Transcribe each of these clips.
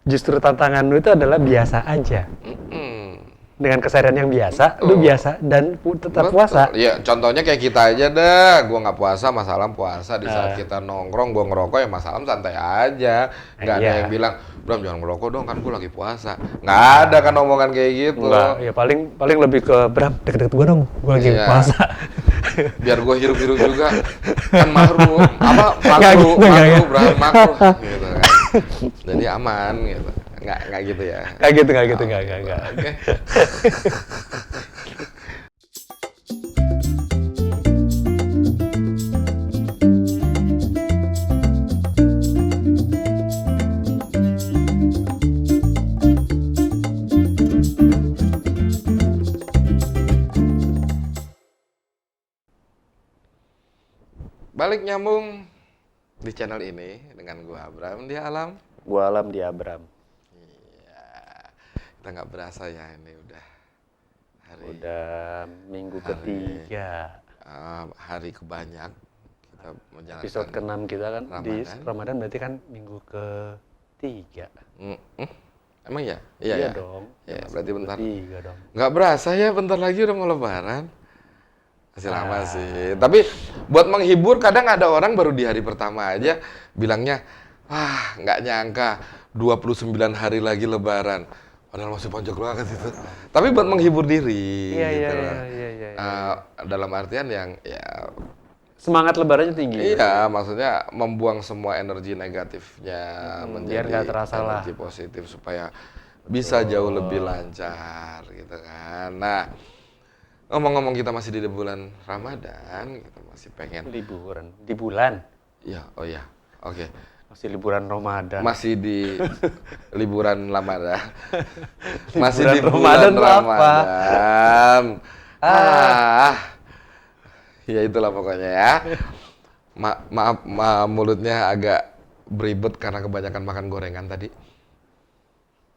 justru tantangan lu itu adalah biasa aja. Dengan keseharian yang biasa, lu biasa dan tetap puasa. Ya, contohnya kayak kita aja dah. Gua nggak puasa, Mas Alam puasa. Di saat kita nongkrong, gua ngerokok ya Mas Alam santai aja. Nggak ada yang bilang, Bram jangan ngerokok dong, kan gua lagi puasa. Nggak ada kan omongan kayak gitu. Enggak, ya paling lebih ke Bram, deket-deket gua dong, gua lagi puasa. Biar gua hirup-hirup juga. Kan makruh, Bram, makruh gitu kan. Jadi aman gitu. Nggak gitu ya. Nggak gitu. Oke. Balik nyambung di channel ini dengan gua Abram di Alam. Gua Alam di Abram. Kita nggak berasa ya ini udah minggu ketiga. Hari kebanyak kita menjalankan Episode ke-6 kita kan Ramadan. Di Ramadan berarti kan minggu ke-3. Emang ya? Iya dong. Ya, berarti bentar. Ke-3 dong. Nggak berasa ya, bentar lagi udah mau Lebaran. Masih lama sih. Tapi buat menghibur kadang ada orang baru di hari pertama aja bilangnya, wah nggak nyangka 29 hari lagi Lebaran. Padahal masih panjang banget itu. Tapi buat menghibur diri. Iya. Dalam artian yang ya semangat Lebarannya tinggi. Iya, maksudnya membuang semua energi negatifnya menjadi biar nggak terasa energi positif supaya bisa jauh lebih lancar gitu kan. Nah, ngomong-ngomong kita masih di bulan Ramadan, kita masih pengen liburan di bulan. Iya, oh iya. Oke. Masih liburan Ramadan. Masih di liburan Ramadan. Masih di bulan Ramadan. Ya itulah pokoknya ya. Maaf, mulutnya agak beribet karena kebanyakan makan gorengan tadi.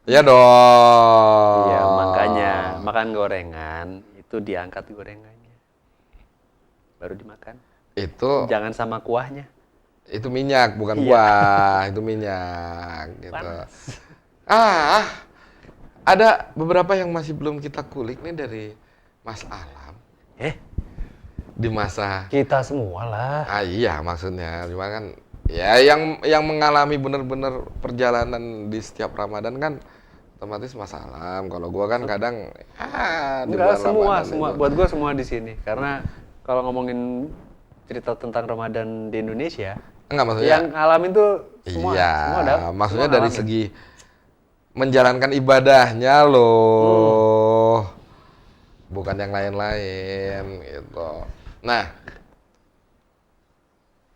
Ya dong. Iya, makanya makan gorengan itu diangkat gorengannya. Baru dimakan. Itu jangan sama kuahnya. Itu minyak, bukan kuah, itu minyak gitu. Ada beberapa yang masih belum kita kulik nih dari Mas Alam. Di masa kita semua lah. Iya, maksudnya cuma kan ya yang mengalami benar-benar perjalanan di setiap Ramadan kan otomatis Mas Alam. Kalau gua kan kadang di bulan semua Ramadan buat gua semua di sini karena kalau ngomongin cerita tentang Ramadan di Indonesia, enggak maksudnya yang ngalamin tuh semua. Iya, semua maksudnya semua dari segi menjalankan ibadahnya loh. Bukan yang lain-lain gitu. Nah,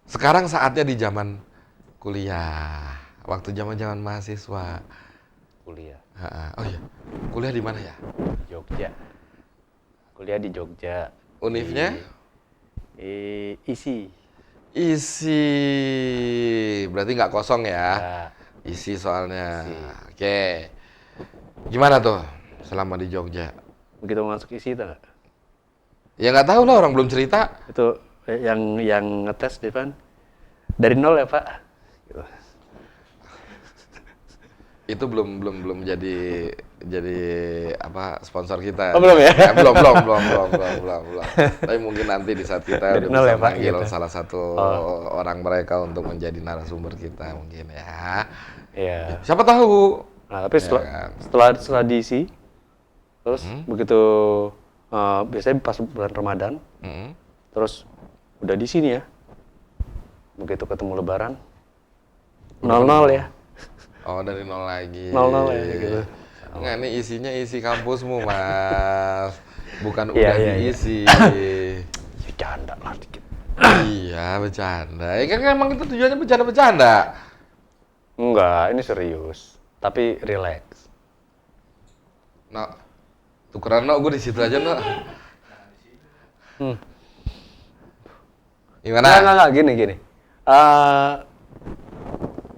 sekarang saatnya di zaman kuliah. Waktu zaman-zaman mahasiswa. Kuliah. Oh iya, kuliah di mana ya? Jogja. Kuliah di Jogja. Univnya? Isi. Berarti nggak kosong ya? Isi soalnya. Oke. Gimana tuh selama di Jogja? Begitu masuk isi itu nggak? Ya nggak tahu lah, orang belum cerita. Itu yang ngetes Devan dari nol ya Pak. Gitu. Itu belum jadi apa sponsor kita. Oh, belum ya? Belum. Tapi mungkin nanti di saat kita udah bisa manggil salah satu orang mereka untuk menjadi narasumber kita mungkin ya. Iya. Siapa tahu. Nah, tapi setelah diisi terus begitu biasanya pas bulan Ramadan. Terus udah di sini ya. Begitu ketemu Lebaran 00 ya. Oh, dari nol lagi. 00 ya gitu. Nggak, ini isinya isi kampusmu, Mas. Bukan udah diisi. Bercanda lah dikit. Iya, bercanda. Ya kan emang itu tujuannya bercanda-bercanda. Enggak, ini serius. Tapi relax. Nah, tukeran gue di situ aja, no. Gimana? Enggak, gini.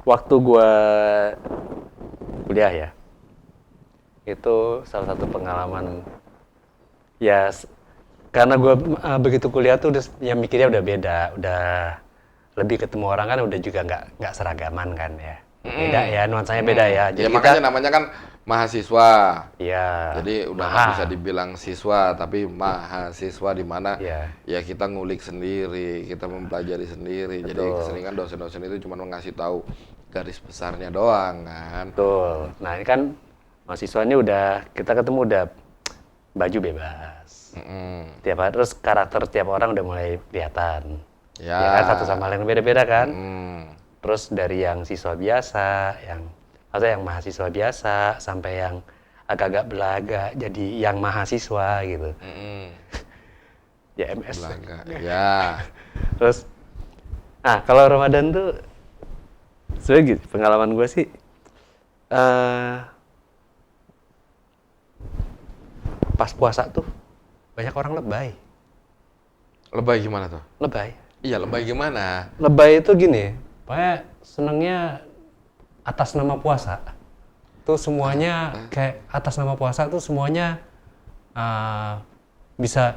Waktu gue kuliah ya, itu salah satu pengalaman ya, karena gue begitu kuliah tuh ya mikirnya udah beda, udah lebih ketemu orang kan udah juga nggak seragaman kan ya. Beda ya, nuansanya beda ya. Ya Jadi makanya namanya kan mahasiswa. iya. Jadi udah nggak bisa dibilang siswa, tapi mahasiswa di mana Iya. ya kita ngulik sendiri, kita mempelajari sendiri. Jadi Betul. keseringan dosen-dosen itu cuma ngasih tahu garis besarnya doang kan. Betul. Nah ini kan mahasiswa ini udah, kita ketemu udah baju bebas. Tiap hari, terus karakter tiap orang udah mulai kelihatan. Ya. Ya kan, satu sama lain beda-beda kan. Terus dari yang siswa biasa, atau yang mahasiswa biasa, sampai yang agak-agak belaga, jadi yang mahasiswa gitu. Ya MS. Belaga. Ya. Terus, nah kalau Ramadan tuh, sebenarnya gitu, pengalaman gue sih, pas puasa tuh banyak orang lebay. Lebay gimana tuh? Lebay. Iya, lebay gimana? Lebay itu gini, pokoknya senengnya atas nama puasa. Tuh semuanya kayak atas nama puasa tuh semuanya bisa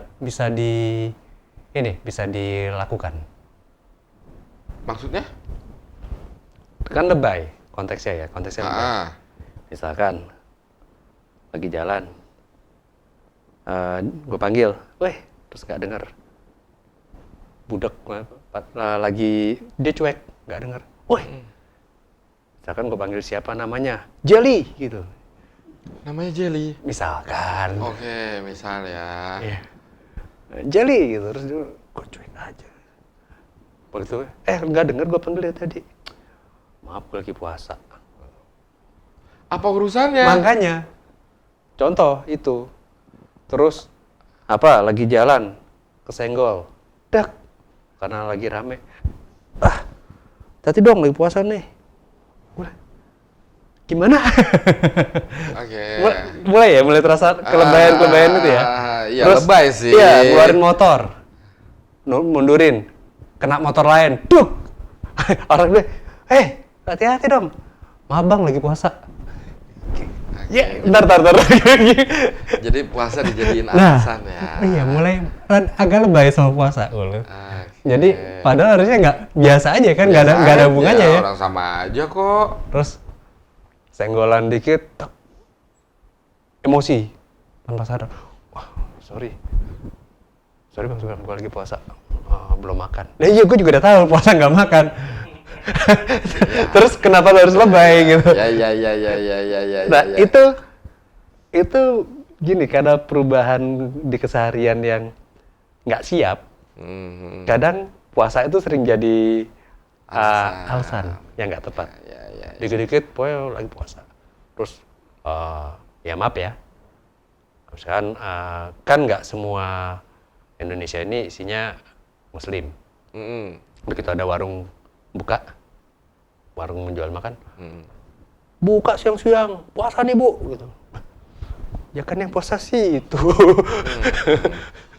dilakukan. Maksudnya? Kan lebay konteksnya lebay. Misalkan lagi jalan, gue panggil, weh, terus gak denger. Budak lagi, dia cuek, gak denger. Weh, misalkan gue panggil siapa namanya, Jelly gitu. Namanya Jelly. Misalkan. Oke, misal ya. Iya. Jelly gitu, terus dia, gue cuek aja. Begitu, nggak denger gue panggil dia tadi. Maaf, gue lagi puasa. Apa urusannya? Makanya, contoh itu. Terus, lagi jalan, kesenggol. Dak, karena lagi rame. Hati dong, lagi puasa nih. Gimana? Oke. Mulai terasa kelebayan itu ya. Iya, terus, lebay sih. Iya, ngeluarin motor. Mundurin. Kena motor lain. Duk! Orang gue, hati-hati dong. Maaf bang, lagi puasa. Ya, bentar. Jadi puasa dijadiin alasan ya. Iya, mulai agak lebay sama puasa. Jadi, padahal harusnya nggak biasa aja kan, nggak ada hubungannya ya. Orang sama aja kok. Terus, senggolan dikit, emosi, tanpa sadar. Wah, sorry bang, gue lagi puasa, belum makan. Nah iya, gue juga udah tahu puasa nggak makan. Terus kenapa lo harus lebay gitu? Ya. Nah itu gini, karena perubahan di keseharian yang nggak siap. Kadang puasa itu sering jadi alasan yang nggak tepat. Dikit-dikit, pokoknya lagi puasa. Terus, ya maaf ya. Misalkan, kan nggak semua Indonesia ini isinya Muslim. Begitu ada warung buka, warung menjual makan, buka siang-siang, puasa nih bu, gitu. Ya kan yang puasa sih itu.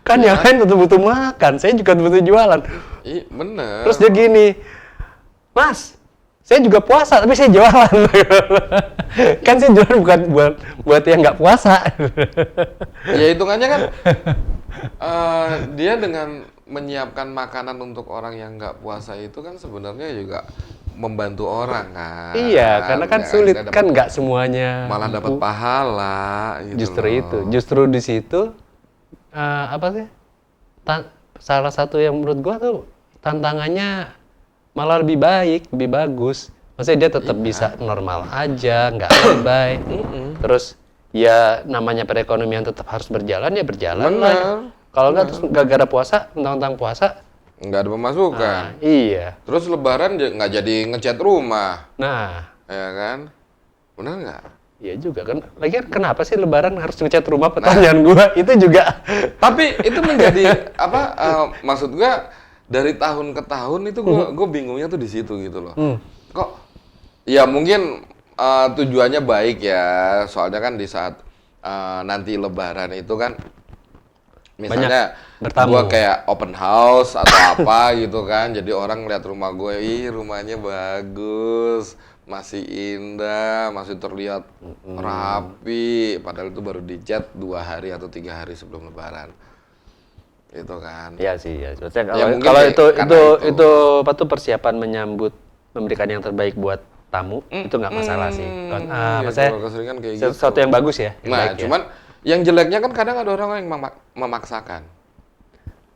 Kan yang lain butuh makan, saya juga butuh jualan. Iya, bener. Terus dia gini, Mas, saya juga puasa, tapi saya jualan. Kan saya jualan bukan buat yang nggak puasa. Ya hitungannya kan, dia dengan menyiapkan makanan untuk orang yang nggak puasa itu kan sebenarnya juga membantu orang kan. Iya, karena kan sulit, kan nggak semuanya. Malah dapat pahala. Gitu justru loh. itu, justru di situ, salah satu yang menurut gua tuh tantangannya malah lebih baik, lebih bagus. Maksudnya dia tetap bisa normal aja, nggak lebay. Terus ya namanya perekonomian tetap harus berjalan, ya berjalan lah. Kalau nggak, terus gara-gara puasa, tentang puasa, nggak ada pemasukan. Iya. Terus lebaran nggak jadi ngecat rumah. Nah. Ya kan? Benar nggak? Iya juga kan. Lagian kenapa sih lebaran harus ngecat rumah, pertanyaan gua itu juga. Tapi itu menjadi apa? Maksud gua dari tahun ke tahun itu gua bingungnya tuh di situ gitu loh. Kok? Ya mungkin tujuannya baik ya. Soalnya kan di saat nanti lebaran itu kan, misalnya gua kayak open house atau apa gitu kan. Jadi orang lihat rumah gue, rumahnya bagus, masih indah, masih terlihat rapi, padahal itu baru dicat 2 hari atau 3 hari sebelum lebaran. Itu kan. Iya sih, ya. Kalau itu apa tuh persiapan menyambut, memberikan yang terbaik buat tamu itu nggak masalah sih. Iya, Maksudnya kalau keseringan kayak gitu. sesuatu yang bagus ya. Yang Nah, baik ya. cuman yang jeleknya kan kadang ada orang yang memaksakan.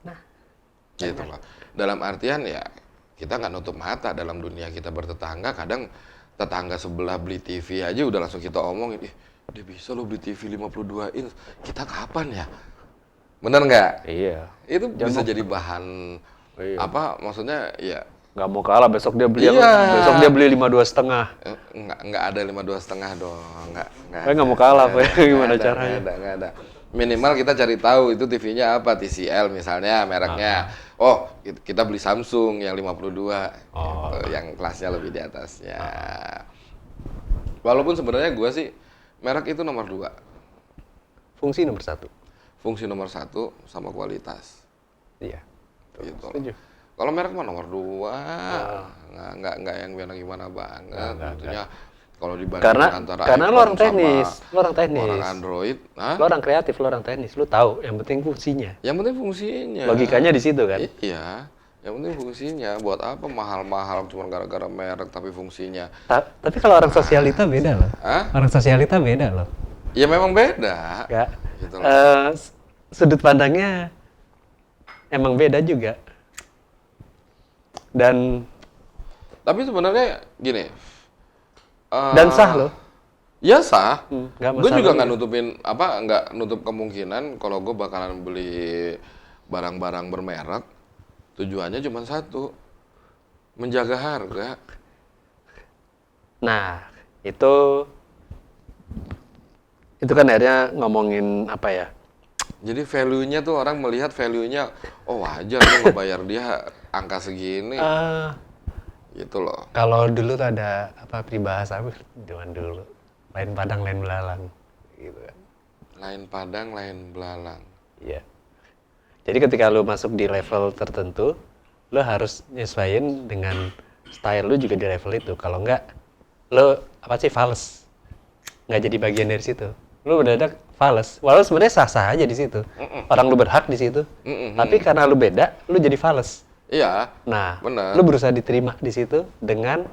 Nah, Gitu loh. Dalam artian ya kita nggak nutup mata dalam dunia kita bertetangga, kadang tetangga sebelah beli TV aja udah langsung kita omongin, ih dia bisa lo beli TV 52 inch, kita kapan ya? Bener nggak? iya. Itu bisa Jangan- jadi bahan Iya. apa maksudnya ya Nggak mau kalah besok dia beli Iya. besok dia beli 52,5. nggak ada 52,5 dong, nggak Nggak mau kalah, nggak Pak. ada, Gimana nggak ada, caranya? nggak ada. Minimal kita cari tahu itu TV-nya apa, TCL misalnya mereknya. Oh, kita beli Samsung yang 52, Oh. gitu, yang kelasnya lebih di atasnya. Walaupun sebenarnya gua sih merek itu nomor 2, Fungsi nomor 1. fungsi nomor 1 sama kualitas. Iya. Gitu loh. Setuju. Kalau merek mah nomor 2, nggak yang gimana banget. Tentunya kalau dibanding antara Karena lu iPhone orang teknis, lu orang teknis. orang Android, Lu orang kreatif, lu orang teknis, lu tahu yang penting fungsinya. yang penting fungsinya. Logikanya di situ kan. Iya, yang penting fungsinya. Buat apa mahal-mahal cuma gara-gara merek tapi fungsinya? Tapi kalau orang sosialita beda loh. Hah? Orang sosialita beda loh. Ya memang beda. Enggak. Gitu loh. Sudut pandangnya emang beda juga. Dan Tapi sebenarnya gini. dan sah loh. Ya sah. Nggak Gue juga masalah nggak nutupin nggak nutup kemungkinan kalau gue bakalan beli barang-barang bermerek. Tujuannya cuma satu, menjaga harga. Nah, itu kan akhirnya ngomongin apa ya? Jadi value-nya tuh orang melihat value-nya, oh wajar gue ngebayar dia angka segini, gitu loh. Kalau dulu tuh ada apa peribahasa apa zaman dulu, lain padang lain belalang, gitu kan. Lain padang, lain belalang. Iya. Jadi ketika lu masuk di level tertentu, lu harus nyesuaiin dengan style lu juga di level itu. Kalau enggak, lu apa sih fals, nggak jadi bagian dari situ. Lu mendadak fals. Walau sebenarnya sah-sah aja di situ. Orang lu berhak di situ. Tapi karena lu beda, lu jadi fals. Iya, Nah, bener. lu berusaha diterima di situ dengan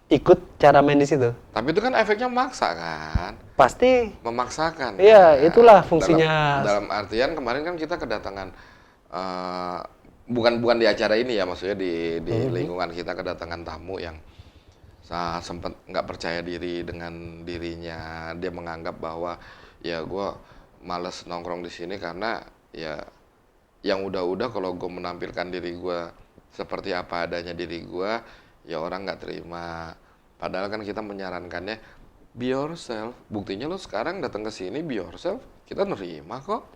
ikut cara main di situ. Tapi itu kan efeknya memaksa kan, Pasti, memaksakan. iya, kan? itulah fungsinya. Dalam artian kemarin kan kita kedatangan, bukan di acara ini ya, maksudnya di lingkungan kita kedatangan tamu yang sempat nggak percaya diri dengan dirinya. Dia menganggap bahwa ya gue males nongkrong di sini karena ya yang udah-udah kalau gue menampilkan diri gue seperti apa adanya diri gue, ya orang nggak terima. Padahal kan kita menyarankannya be yourself. Buktinya lo sekarang datang ke sini be yourself, kita nerima kok.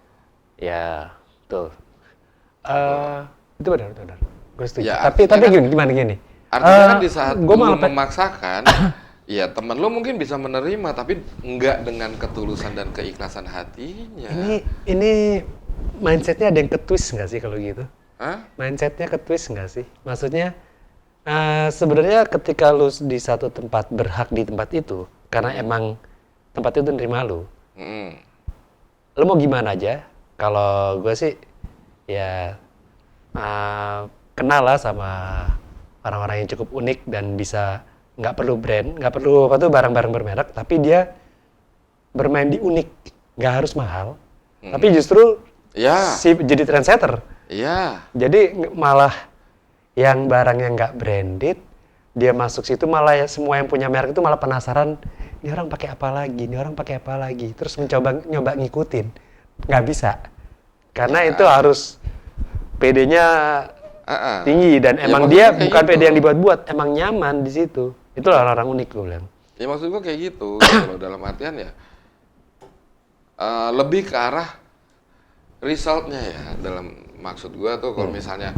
Ya, betul. Itu benar. Gue setuju. Ya, tapi artinya gimana gini? Artinya kan di saat gua lo malah memaksakan, ya teman lo mungkin bisa menerima, tapi nggak dengan ketulusan dan keikhlasan hatinya. ini mindsetnya ada yang ketwist nggak sih kalau gitu? Hah? Mindsetnya ketwist nggak sih? Maksudnya sebenarnya ketika lu di satu tempat berhak di tempat itu, karena emang tempat itu nerima lu, lu mau gimana aja? Kalau gue sih ya kenal lah sama orang-orang yang cukup unik dan bisa nggak perlu brand, nggak perlu barang-barang bermerek, tapi dia bermain di unik, nggak harus mahal, tapi justru Ya, jadi trendsetter. iya. Jadi malah yang barang yang nggak branded, dia masuk situ malah ya semua yang punya merek itu malah penasaran, ini orang pakai apa lagi, terus nyoba ngikutin, nggak bisa, karena itu harus PD-nya tinggi dan Ya, emang maksud dia gua kayak bukan gitu. PD yang dibuat-buat, emang nyaman di situ. Itulah orang-orang unik gue bilang. Ya maksud gua kayak gitu, gitu loh. Dalam artian ya lebih ke arah resultnya ya. Dalam maksud gua tuh kalau misalnya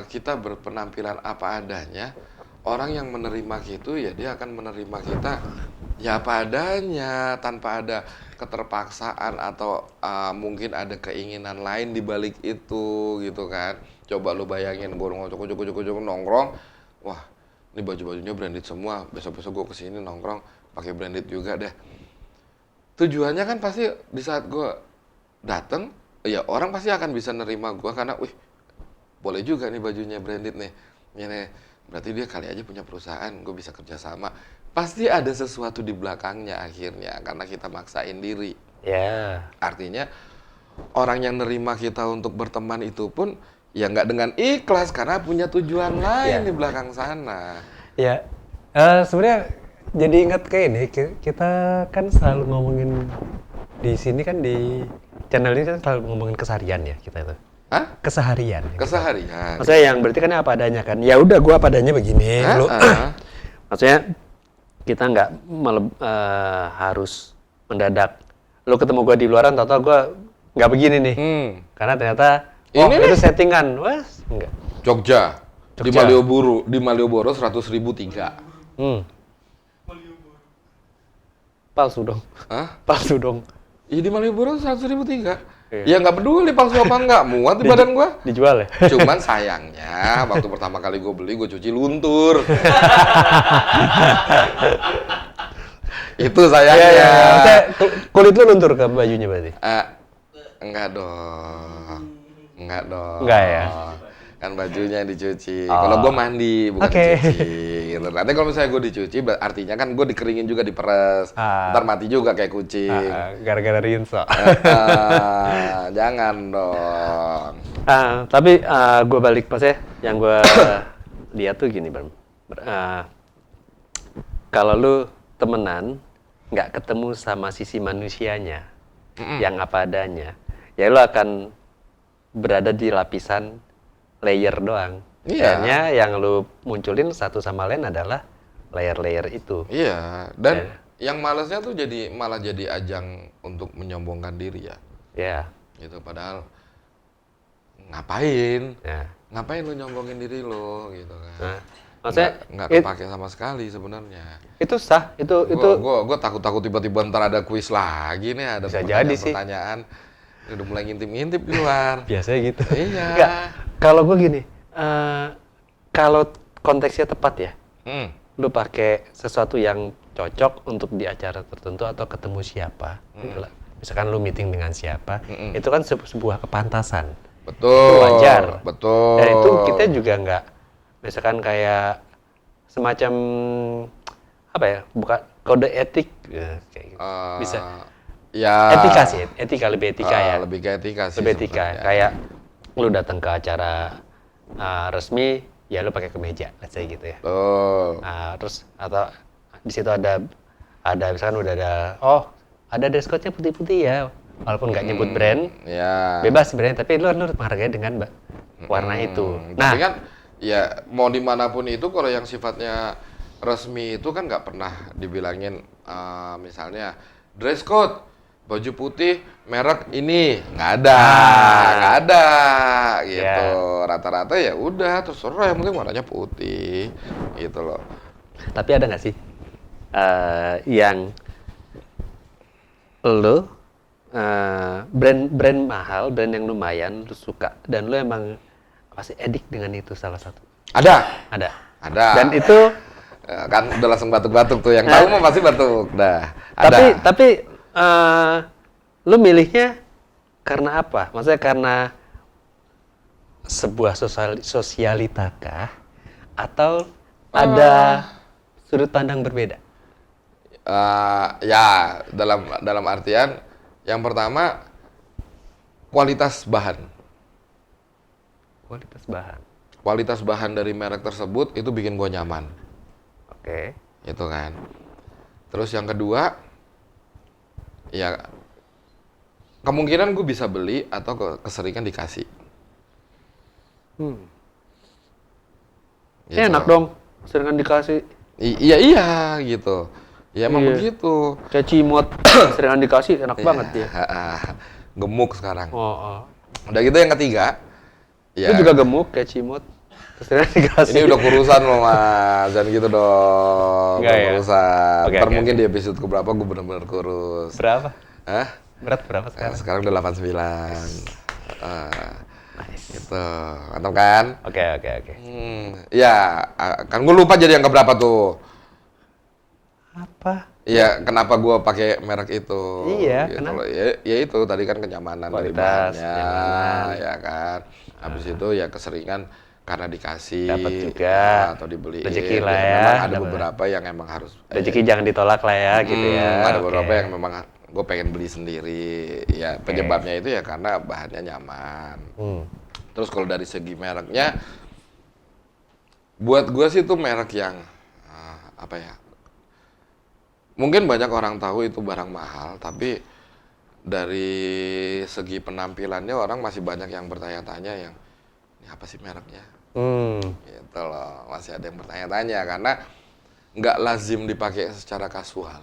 kita berpenampilan apa adanya, orang yang menerima gitu ya dia akan menerima kita ya apa adanya, tanpa ada keterpaksaan atau mungkin ada keinginan lain di balik itu gitu kan. Coba lu bayangin gue ngocok nongkrong, wah ini baju-bajunya branded semua, besok-besok gue kesini nongkrong pakai branded juga deh. Tujuannya kan pasti di saat gue dateng, ya orang pasti akan bisa nerima gue karena, wih boleh juga nih bajunya branded nih. Ini berarti dia kali aja punya perusahaan, gue bisa kerja sama. Pasti ada sesuatu di belakangnya akhirnya, karena kita maksain diri. Ya. Artinya, orang yang nerima kita untuk berteman itu pun, ya nggak dengan ikhlas, karena punya tujuan lain di belakang sana. Ya, sebenarnya jadi ingat kayak ini, kita kan selalu ngomongin di sini kan di channel ini kan selalu ngomongin keseharian ya kita itu. Hah? Keseharian. Ya, Keseharian. Maksudnya yang berarti kan apa adanya kan. Ya udah gua apa adanya begini. Lu maksudnya kita nggak harus mendadak. Lu ketemu gua di luaran tau-tau gua nggak begini nih. Karena ternyata Ini itu nih. settingan. Wah, enggak. Jogja. Di Malioboro 100.000 tiga. Palsu dong. Hah? Palsu dong. Ya di Malioboro 100.000 tiga. Iya. Ya nggak peduli palsu apa enggak, muat di badan gua. Dijual ya? Cuman sayangnya waktu pertama kali gue beli, gue cuci luntur. Itu sayangnya. Iya. Maksudnya kulit lu luntur ke bajunya berarti? Enggak dong. Enggak dong. Enggak ya? Kan bajunya yang dicuci. Oh. Kalau gue mandi, bukan Oke. dicuci. Gitu. Nanti kalau misalnya gue dicuci, artinya kan gue dikeringin juga, diperes. Ntar mati juga kayak kucing. gara-gara rinso. Jangan dong. Tapi gue balik pas ya, yang gue lihat tuh gini Bang. Kalau lu temenan, nggak ketemu sama sisi manusianya, yang apa adanya, ya lu akan berada di lapisan layer doang. Iya. Akhirnya yang lu munculin satu sama lain adalah layer-layer itu. Iya, dan yang malesnya tuh malah jadi ajang untuk menyombongkan diri ya. Ya. Gitu, padahal ngapain? Ya. Ngapain lu nyombongin diri lo gitu kan. Nah, maksudnya nggak kepake sama sekali sebenarnya. itu sah, itu Gua takut tiba-tiba ntar ada kuis lagi nih, ada Bisa jadi sih. pertanyaan. Udah mulai ngintip-ngintip di luar. Biasanya gitu. Iya. Enggak, kalau gue gini, kalau konteksnya tepat ya, lu pakai sesuatu yang cocok untuk di acara tertentu atau ketemu siapa, gitu lah. Misalkan lu meeting dengan siapa, itu kan sebuah kepantasan. Betul. Itu wajar. Betul. Dan itu kita juga nggak, misalkan kayak semacam apa ya, bukan kode etik, kayak gitu. Bisa. Ya. Etika sih, lebih etika ya. Lebih ke etika sih. Lebih etika, sebenarnya. kayak lu datang ke acara resmi, ya lu pakai kemeja, let's say gitu ya. Betul. Terus atau di situ ada misalkan udah ada dress code-nya putih-putih ya, walaupun nggak nyebut brand, Ya. bebas sebenarnya, tapi lu menghargai dengan warna itu. Nah, Tapi kan ya mau dimanapun itu kalau yang sifatnya resmi itu kan nggak pernah dibilangin misalnya dress code baju putih merek ini, nggak ada gitu. Rata-rata ya udah terserah, yang penting warnanya putih gitu loh. tapi ada nggak sih yang lu brand mahal, brand yang lumayan lu suka dan lu emang pasti edik dengan itu salah satu? Ada. Dan itu Kan udah langsung batuk-batuk tuh, yang tahu mah pasti batuk. Dah. Ada. tapi lu milihnya karena apa? Maksudnya karena sebuah sosialitakah atau ada sudut pandang berbeda? Ya, dalam artian yang pertama kualitas bahan. Kualitas bahan dari merek tersebut itu bikin gua nyaman. Oke. Itu kan. Terus yang kedua, ya kemungkinan gue bisa beli atau keseringan dikasih. Gitu. Enak dong, seringan dikasih. Iya gitu. Ya emang Iya. begitu. Kayak cimot, seringan dikasih enak banget ya. Gemuk sekarang. Oh. Udah gitu yang ketiga. Ya, Lu juga gemuk kayak cimot, seringan dikasih. ini udah kurusan loh Mas, jangan gitu dong. Enggak Udah ya? kurusan. Oke, Ntar oke, mungkin di episode keberapa gue bener-bener kurus. Berapa? Hah? Berat berapa sekarang? Sekarang udah 89. Gitu. Mantap kan? Oke. Ya, kan gue lupa jadi yang keberapa tuh. Apa? Iya, kenapa gue pakai merek itu? Iya, gitu kenapa? loh. Ya itu tadi kan kenyamanan dari Kualitas, bahannya, kenyamanan. ya kan. Habis itu ya keseringan karena dikasih Dapat juga. ya, atau dibeliin. Rezeki lah ya. Memang ada Dapat. beberapa yang emang harus Rezeki jangan ditolak lah ya, gitu ya. ada beberapa Oke. yang memang gue pengen beli sendiri. Ya penyebabnya itu ya karena bahannya nyaman. Terus kalau dari segi mereknya, buat gue sih itu merek yang apa ya? Mungkin banyak orang tahu itu barang mahal, tapi dari segi penampilannya orang masih banyak yang bertanya-tanya yang ini apa sih mereknya? Gitu loh, masih ada yang bertanya-tanya karena nggak lazim dipakai secara kasual.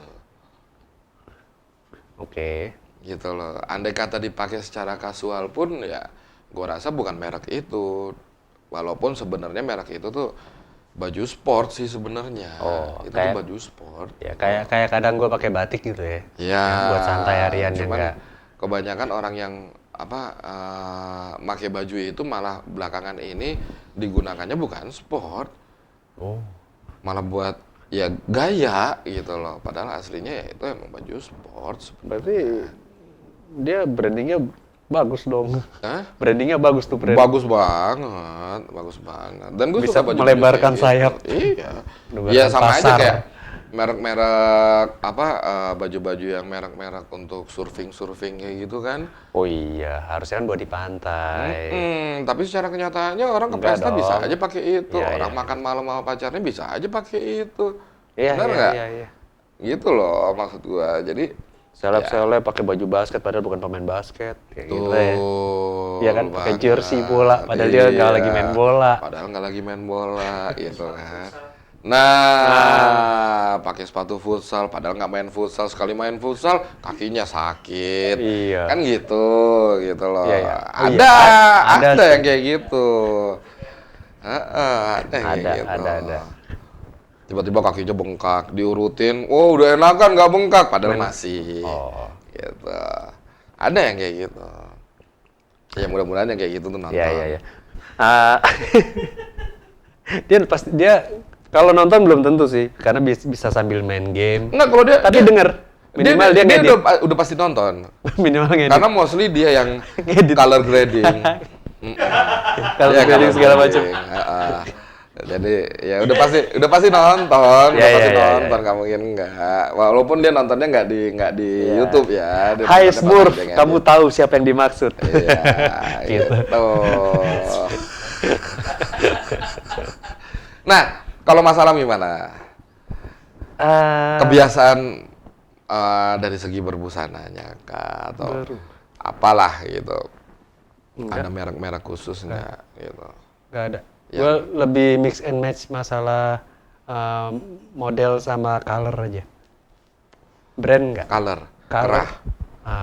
Oke. Gitu loh. Andai kata dipakai secara kasual pun ya gue rasa bukan merek itu. Walaupun sebenarnya merek itu tuh baju sport sih sebenarnya. Oh, Itu kayak- tuh baju sport. Ya kayak kadang gue pakai batik gitu ya. Ya, Buat santai harian cuman juga. kebanyakan orang yang pakai baju itu malah belakangan ini digunakannya bukan sport, Oh. malah buat ya gaya gitu loh. Padahal aslinya ya itu emang baju sport. Berarti dia brandingnya bagus dong. Hah? Brandingnya bagus tuh brand. Bagus banget, bagus banget. Dan gue Bisa suka baju melebarkan sayap. Iya. Melebarkan Iya sama aja pasar. kayak merek-merek baju-baju yang merek-merek untuk surfing kayak gitu kan. Oh iya, harusnya kan buat di pantai. Tapi secara kenyataannya orang ke Enggak pesta dong. bisa aja pakai itu. Iya, Orang iya. makan malam sama pacarnya bisa aja pakai itu. Iya, Benar iya, nggak? iya, iya. Gitu loh maksud gua. Jadi Seleb-seleb pakai baju basket padahal bukan pemain basket kayak gitu ya. tuh. Iya kan, pakai banget. jersey bola padahal dia nggak lagi main bola. Padahal nggak lagi main bola gitu kan. Nah, pakai sepatu futsal padahal nggak main futsal, sekali main futsal kakinya sakit. Iya. Kan gitu loh. Iya, iya. Oh, Ada, iya. ada Ada yang kayak gitu. Ada yang kayak gitu. Ada. Tiba-tiba kakinya bengkak, diurutin, oh udah enakan nggak bengkak, padahal masih. Oh. Gitu. Ada yang kayak gitu. Ya mudah-mudahan yang kayak gitu tuh nonton. Iya. Dia kalau nonton belum tentu sih, karena bisa sambil main game. Enggak, kalau dia Tapi denger minimal dia ngedit. udah pasti nonton. Minimal ngedit. Karena mostly dia yang Ngedit. color grading. Kalau Dia grading color segala macam. grading, jadi ya udah pasti nonton, Ya, udah pasti ya, ya, nonton, nggak mungkin enggak. Walaupun dia nontonnya nggak di YouTube ya. Dia Hai nontonnya Smurf, pas dia kamu ngedit. tahu siapa yang dimaksud. Iya, Gitu. gitu. Nah, kalau Mas Alam gimana? Kebiasaan dari segi berbusananya kah atau apalah gitu? Ada merek-merek khusus nggak gitu? Nggak ada. Ya. Gue lebih mix and match masalah model sama color aja. Brand nggak? Color, Color. kerah.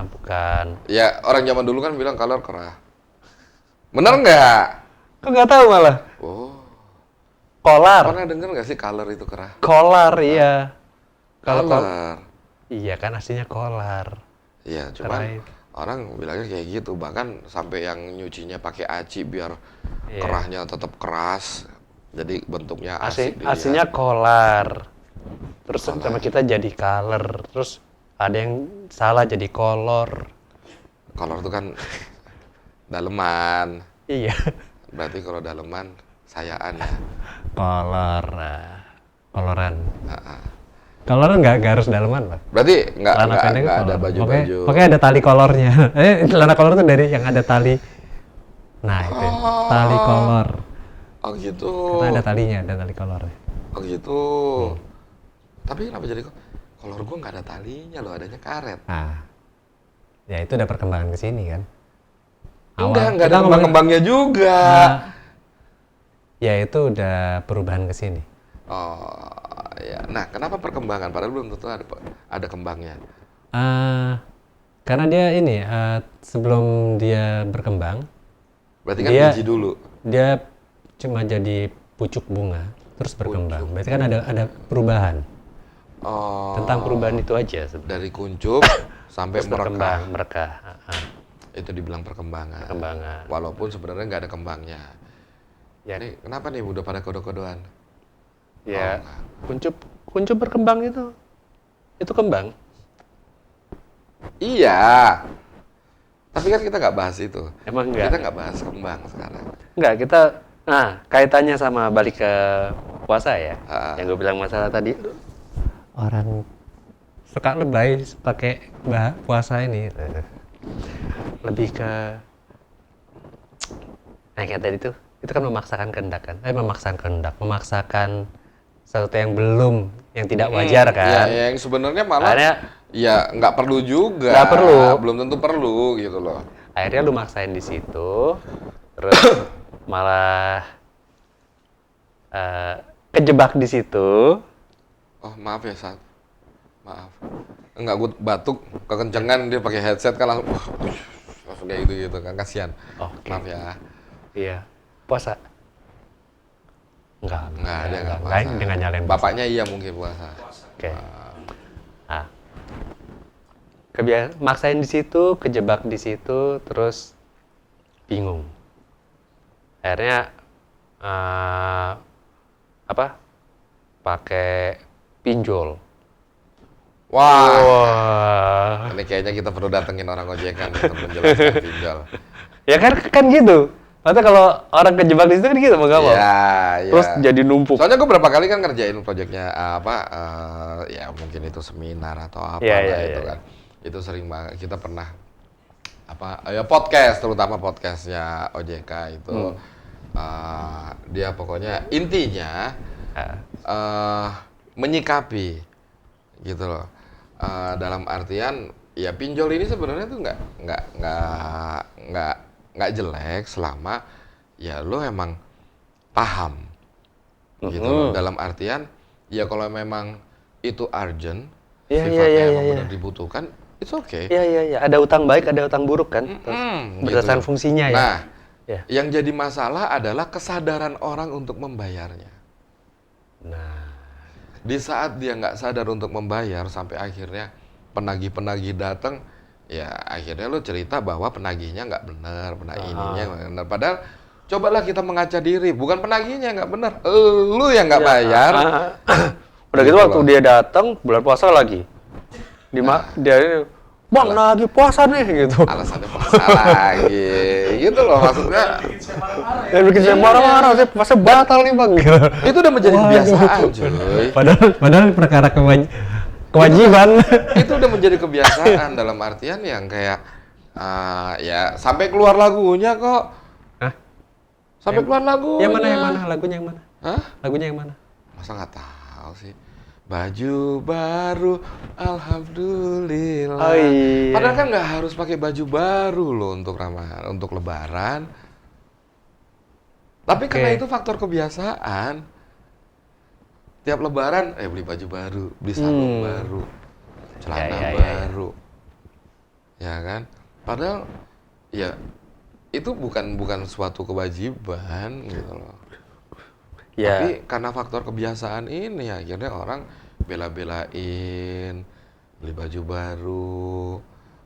Bukan. Ya orang zaman dulu kan bilang color kerah. Bener nggak? Kok nggak tahu malah? Oh, Kolar. pernah denger nggak sih color itu kerah? Kolar, iya. Kalau Color. iya kan aslinya kolar. Iya, Kerah cuman itu. orang bilangnya kayak gitu. Bahkan sampai yang nyucinya pakai aci biar Iya. kerahnya tetap keras. Jadi bentuknya asik dilihat. Aslinya kolar. Terus sama kita jadi color. Terus ada yang salah jadi kolor. Color itu kan daleman. Iya. Berarti kalau daleman sayaan ya. Kolor. Koloran. Koloran nggak harus daleman lah. Berarti nggak Celana pendek ada kolor. baju-baju. Pokoknya ada tali kolornya. Celana kolor tuh dari yang ada tali. Nah itu tali kolor. Oh gitu. Karena ada talinya, ada tali kolornya. Oh gitu. Tapi kenapa jadi kolor gua nggak ada talinya loh, adanya karet. Nah, ya itu udah perkembangan ke sini kan. Nggak kita ada ngomongin- kembang-kembangnya juga. Nah, ya itu udah perubahan ke sini. Oh ya. Nah, kenapa perkembangan? Padahal belum tentu ada kembangnya. Karena dia ini sebelum dia berkembang, Berarti kan Dia- biji dulu. dia cuma jadi pucuk bunga terus berkembang. Berarti kan ada perubahan. Oh. Tentang perubahan itu aja sebenarnya. Dari kuncup sampai Terus merekah. berkembang, mereka. Itu dibilang perkembangan. Perkembangan. Walaupun sebenarnya nggak ada kembangnya. Ya, Ini kenapa nih udah pada kode-kodean? ya Oh, kuncup berkembang itu kembang. Iya. Tapi kan kita nggak bahas itu. Emang enggak? Kita nggak bahas kembang sekarang. Enggak, kita Nah, kaitannya sama balik ke puasa ya. Ah. Yang gue bilang masalah tadi. Orang suka lebay pakai puasa ini. Lebih ke kayak tadi tuh, itu kan memaksakan kehendak kan. Memaksakan sesuatu yang belum, yang tidak wajar kan. Ya, yang sebenarnya malah Akhirnya ya nggak perlu juga. Nggak perlu. Belum tentu perlu gitu loh. akhirnya lu maksain di situ, terus malah kejebak di situ. Oh maaf ya Sat, maaf. Enggak, gue batuk kekencengan dia pakai headset kan langsung, langsung kayak gitu kan, kasihan. Oke. Maaf ya. Iya, puasa. Enggak, Dia nggak puasa. Dia nggak nyalain. Bapaknya iya mungkin puasa. Oke. Nah, maksain di situ, kejebak di situ, terus bingung. Akhirnya pakai pinjol. Wah, ini kayaknya kita perlu datengin orang ojekan untuk menjelaskan pinjol. Ya kan gitu. Maksudnya kalau orang kejebak di situ kan gitu, mau nggak mau. Iya. Terus jadi numpuk. Soalnya gue berapa kali kan ngerjain proyeknya ya mungkin itu seminar atau apa Iya, lah iya, itu iya. kan. Itu sering banget kita pernah ya podcast, terutama podcastnya OJK itu dia pokoknya intinya menyikapi gitu loh. Dalam artian ya pinjol ini sebenarnya tuh nggak jelek selama ya lo emang paham gitu loh. Dalam artian ya kalau memang itu urgent, Iya, sifatnya iya, emang iya, benar dibutuhkan, it's okay. Iya. Ada utang baik, ada utang buruk kan. Terus berdasarkan Gitu. fungsinya ya. Nah, Ya. yang jadi masalah adalah kesadaran orang untuk membayarnya. Nah, Di saat dia nggak sadar untuk membayar sampai akhirnya penagih-penagih datang, ya akhirnya lo cerita bahwa penagihnya nggak benar, ininya nggak benar. Padahal cobalah kita mengaca diri, bukan penagihnya nggak benar, lu yang nggak bayar. udah gitu Gitu waktu loh. dia datang bulan puasa lagi. Dia Bang, lagi puasa nih gitu. Alasannya puasa lagi, gitu loh maksudnya. Ya bikin saya marah-marah, saya puasa batal nih, Bang. Itu udah menjadi kebiasaan, cuy. Padahal perkara kewajiban. Itu udah menjadi kebiasaan dalam artian yang kayak ya sampai keluar lagunya kok. Hah? Sampai keluar lagunya. Yang mana? Lagunya yang mana? Hah? Lagunya yang mana? Masa nggak tahu sih? Baju baru, alhamdulillah. Oh, iya. Padahal kan nggak harus pakai baju baru loh untuk Lebaran. Tapi karena itu faktor kebiasaan. Tiap Lebaran, beli baju baru, beli sarung baru, celana Ya. baru, ya kan? Padahal ya itu bukan suatu kewajiban gitu loh. Ya. Tapi karena faktor kebiasaan ini akhirnya orang bela-belain beli baju baru,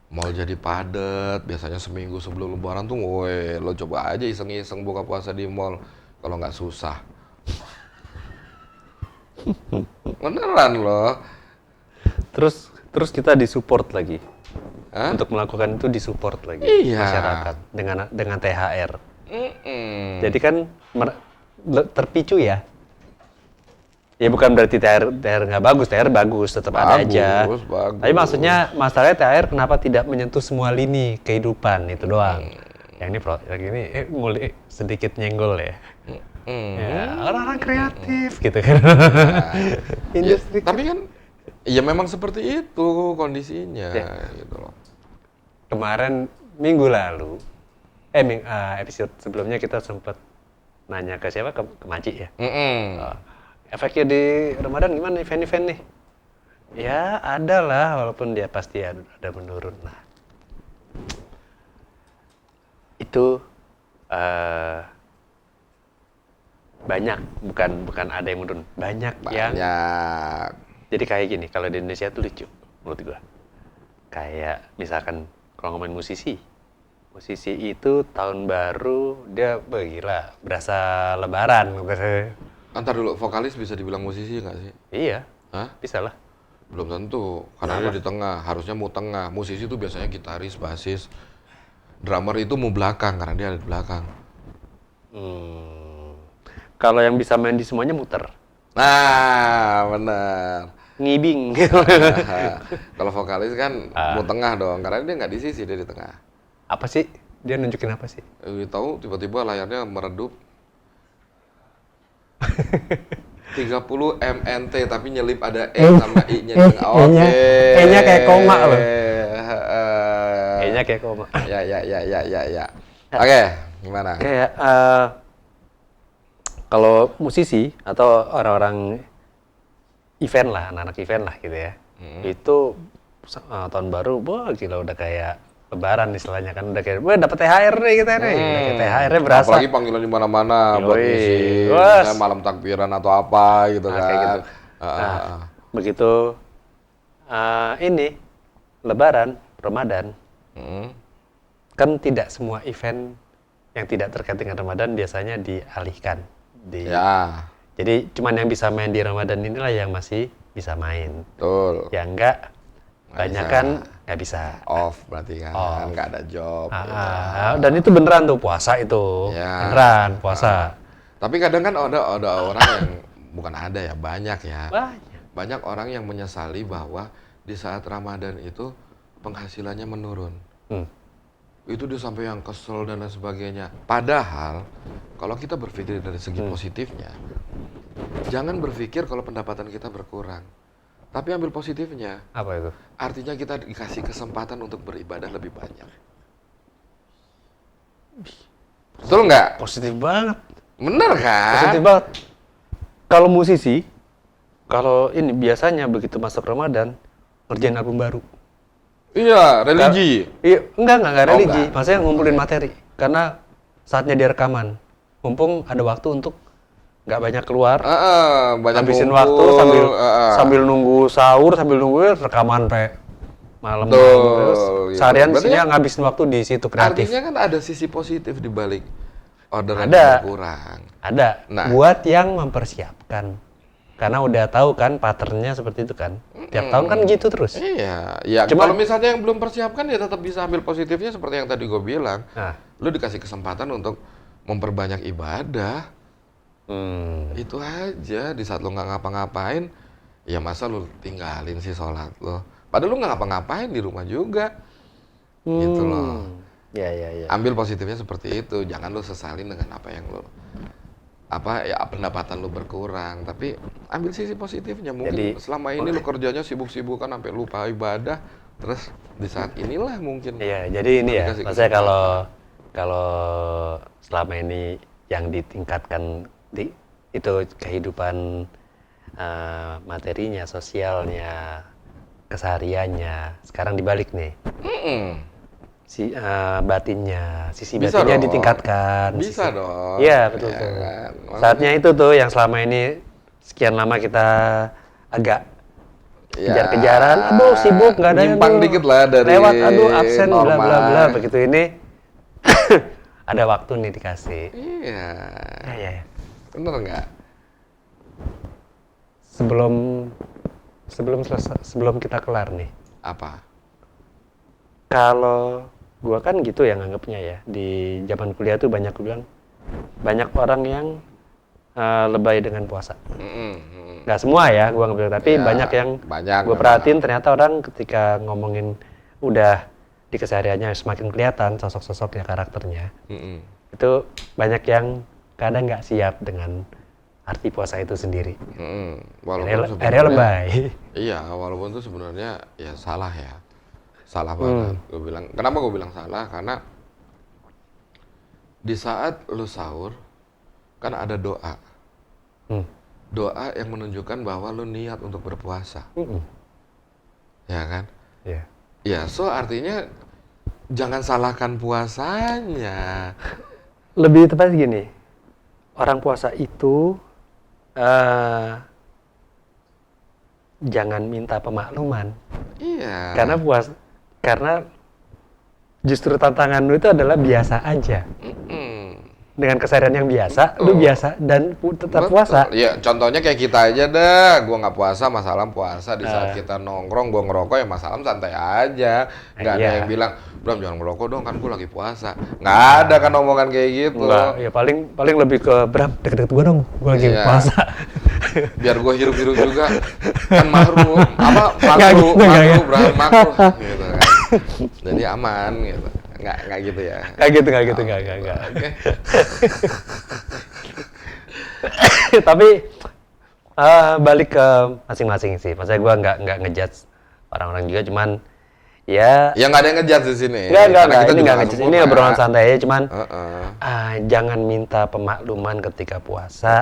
mall jadi padat. Biasanya seminggu sebelum Lebaran tuh, woi, lo coba aja iseng-iseng buka puasa di mall kalau nggak susah. Beneran loh. Terus kita disupport lagi. Hah? Untuk melakukan itu disupport lagi Iya. masyarakat dengan THR. Mm-mm. Jadi kan terpicu ya. Ya bukan berarti THR nggak bagus, THR bagus, tetap ada aja. Bagus. Tapi maksudnya masalahnya THR kenapa tidak menyentuh semua lini kehidupan itu doang. Yang ini mulai sedikit nyenggol ya. Ya, orang-orang kreatif gitu kan. Ya, tapi kan ya memang seperti itu kondisinya gitu loh. Kemarin minggu lalu, episode sebelumnya kita sempat nanya ke siapa? Ke Maci ya. Efeknya di Ramadan gimana event-event nih? Ya ada lah, walaupun dia pasti ada menurun. Nah, itu banyak, bukan ada yang menurun, banyak yang. Jadi kayak gini, kalau di Indonesia tuh lucu menurut gua. Kayak misalkan kalau ngomongin musisi itu tahun baru dia gila, berasa Lebaran. Antar dulu, vokalis bisa dibilang musisi nggak sih? Iya, Hah? bisa lah. Belum tentu, karena lu di tengah, harusnya mau tengah. Musisi itu biasanya gitaris, basis, drummer itu mau belakang karena dia ada di belakang. Kalau yang bisa main di semuanya muter. Nah, benar. Ngibing. Kalau vokalis kan mau tengah dong, karena dia nggak di sisi, dia di tengah. Apa sih? Dia nunjukin apa sih? Tahu tiba-tiba layarnya meredup 30 MNT tapi nyelip ada E sama I-nya di tengah. Oke. E-nya kayak koma loh. E-nya kayak koma. Ya. Oke, gimana? Kayak kalau musisi atau orang-orang event lah, anak-anak event lah gitu ya. Itu tahun baru, wah gila udah kayak lebaran istilahnya kan, udah kayak, wah dapet THR nih kita nih. Udah kayak THR-nya berasa. Apalagi panggilan di mana-mana buat Yoi. ngisi Wes. misalnya malam takbiran atau apa gitu kan. Kayak gitu. Begitu ini lebaran, Ramadan, Hmm. kan tidak semua event yang tidak terkait dengan Ramadan biasanya dialihkan. Ya, Jadi cuman yang bisa main di Ramadan inilah yang masih bisa main. betul. Yang enggak, Nggak banyak bisa. kan nggak bisa. Off berarti kan, nggak ada job. gitu. Dan itu beneran tuh puasa itu. Ya. Beneran puasa. Tapi kadang kan ada orang yang bukan ada ya, banyak ya. Banyak. Banyak orang yang menyesali bahwa di saat Ramadan itu penghasilannya menurun. Itu dia sampai yang kesel dan lain sebagainya. Padahal kalau kita berpikir dari segi positifnya, jangan berpikir kalau pendapatan kita berkurang. Tapi ambil positifnya. Apa itu? Artinya kita dikasih kesempatan untuk beribadah lebih banyak. Betul nggak? Positif banget. Bener kan? Positif banget. Kalau musisi, kalau ini biasanya begitu masuk Ramadan, ngerjain album baru. Iya, religi. Iya, enggak Oh, religi. enggak. Maksudnya ngumpulin materi. Karena saatnya dia rekaman. Mumpung ada waktu untuk nggak banyak keluar. Banyak Habisin ngumpul, waktu sambil nunggu sahur, sambil nunggu rekaman malam. Betul, Terus gitu. seharian Berarti isinya kan ngabisin waktu di situ kreatif. Artinya kan ada sisi positif di balik orderan Ada. yang berkurang. Ada. Nah. Buat yang mempersiapkan. Karena udah tahu kan patternnya seperti itu kan. Tiap tahun kan gitu terus. Iya, ya. Cuma- Kalau misalnya yang belum persiapkan ya tetap bisa ambil positifnya seperti yang tadi gue bilang. Nah. Lu dikasih kesempatan untuk memperbanyak ibadah. Itu aja. Di saat lu nggak ngapa-ngapain, ya masa lu tinggalin sih sholat lo. Padahal lu nggak ngapa-ngapain di rumah juga. Gitu loh. Ya. Ambil positifnya seperti itu. Jangan lu sesalin dengan apa yang lu pendapatan lu berkurang, tapi ambil sisi positifnya. Mungkin Jadi, selama ini lu kerjanya sibuk-sibukan sampai lupa ibadah, terus di saat inilah mungkin. Iya, jadi ini ya, dikasih maksudnya kesempatan. kalau selama ini yang ditingkatkan itu kehidupan materinya, sosialnya, kesehariannya, sekarang dibalik nih. Batinnya, sisi Bisa batinnya dong. ditingkatkan. Bisa dong. Iya, betul. Ya betul. kan? Saatnya itu tuh yang selama ini sekian lama kita agak Ya, kejar-kejaran, aduh sibuk nggak ada nyimpang aduh, dikit lah dari lewat, aduh absen bla norma. bla bla begitu ini ada waktu nih dikasih. Iya. Ya. Bener nggak? Sebelum kita kelar nih, Apa? kalau gua kan gitu yang anggapnya ya, di zaman kuliah tuh banyak orang yang lebay dengan puasa. Nggak semua ya gua nggak bilang, tapi Ya, banyak yang banyak gua memang. perhatiin ternyata orang ketika ngomongin udah di kesehariannya semakin kelihatan sosok-sosoknya, karakternya, itu banyak yang kadang nggak siap dengan arti puasa itu sendiri. Walaupun Akhirnya lebay. Iya, walaupun itu sebenarnya ya salah ya. Salah banget. Kenapa gue bilang salah? Karena di saat lu sahur kan ada doa. Doa yang menunjukkan bahwa lu niat untuk berpuasa. Ya kan? Iya. Ya, so artinya jangan salahkan puasanya. Lebih tepat gini, orang puasa itu jangan minta pemakluman. Iya. Karena justru tantangan lu itu adalah biasa aja. dengan keseharian yang biasa, lu biasa dan tetap Betul. puasa. Iya, contohnya kayak kita aja dah. Gua nggak puasa, Mas Alam puasa. Di saat kita nongkrong, gua ngerokok, ya Mas Alam santai aja. Nggak ada Iya. yang bilang, Bram jangan merokok dong, kan gua lagi puasa. Nggak ada kan omongan kayak gitu. Enggak, ya paling lebih ke Bram, deket-deket gua dong, gua lagi Iya. puasa. Biar gua hirup-hirup juga. Kan makruh, Nggak makruh, gitu, nggak ya? Bram, makruh. Gitu kan. Jadi aman gitu. Nggak gitu ya. Kayak gitu, enggak. Oke. Tapi balik ke masing-masing sih. Maksudnya gua nggak ngejudge orang-orang juga, cuman ya Ya nggak ada yang ngejudge di sini. Enggak, Karena kita ini juga enggak nggak ngejudge. sempurna. Ini obrolan santai aja, cuman Heeh. jangan minta pemakluman ketika puasa,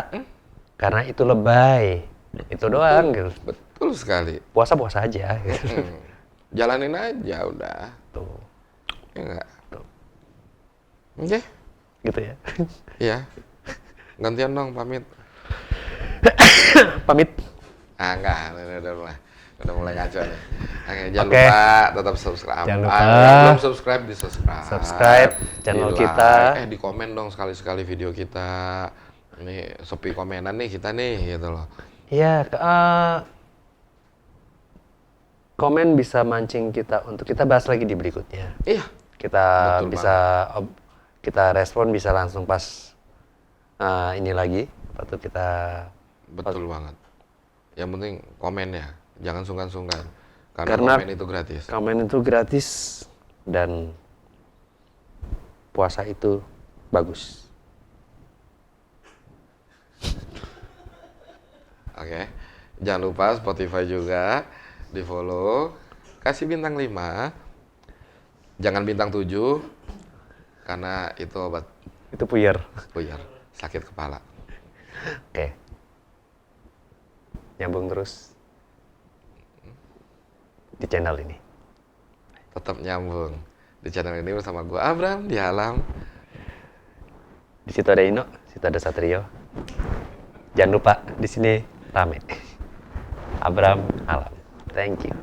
karena itu lebay. Itu doang gitu. Betul sekali. Puasa aja gitu. Jalanin aja udah. Tuh, Ya enggak? Oke. gitu ya. Iya. Gantian dong pamit. Pamit. Enggak, udah mulai ngaco nih. Oke, jangan Oke. lupa tetap subscribe. Jangan lupa. Belum subscribe, di subscribe. Subscribe channel Di-like. kita. Di komen dong sekali-sekali video kita. Ini sepi komenan nih kita nih gitu loh. Iya, komen bisa mancing kita untuk kita bahas lagi di berikutnya. Iya. Kita Betul bisa kita respon bisa langsung pas ini lagi, atau kita Betul banget. Yang penting komen ya, jangan sungkan-sungkan. Karena Karena- komen itu gratis. komen itu gratis dan puasa itu bagus. Oke. Jangan lupa Spotify juga di-follow. Kasih bintang 5. Jangan bintang 7 karena itu obat Itu puyer. buyar, sakit kepala. Oke. Nyambung terus di channel ini. Tetap nyambung di channel ini bersama gua Abram di Alam. Di situ ada Ino, di situ ada Satrio. Jangan lupa di sini rame. Abram Alam. Thank you.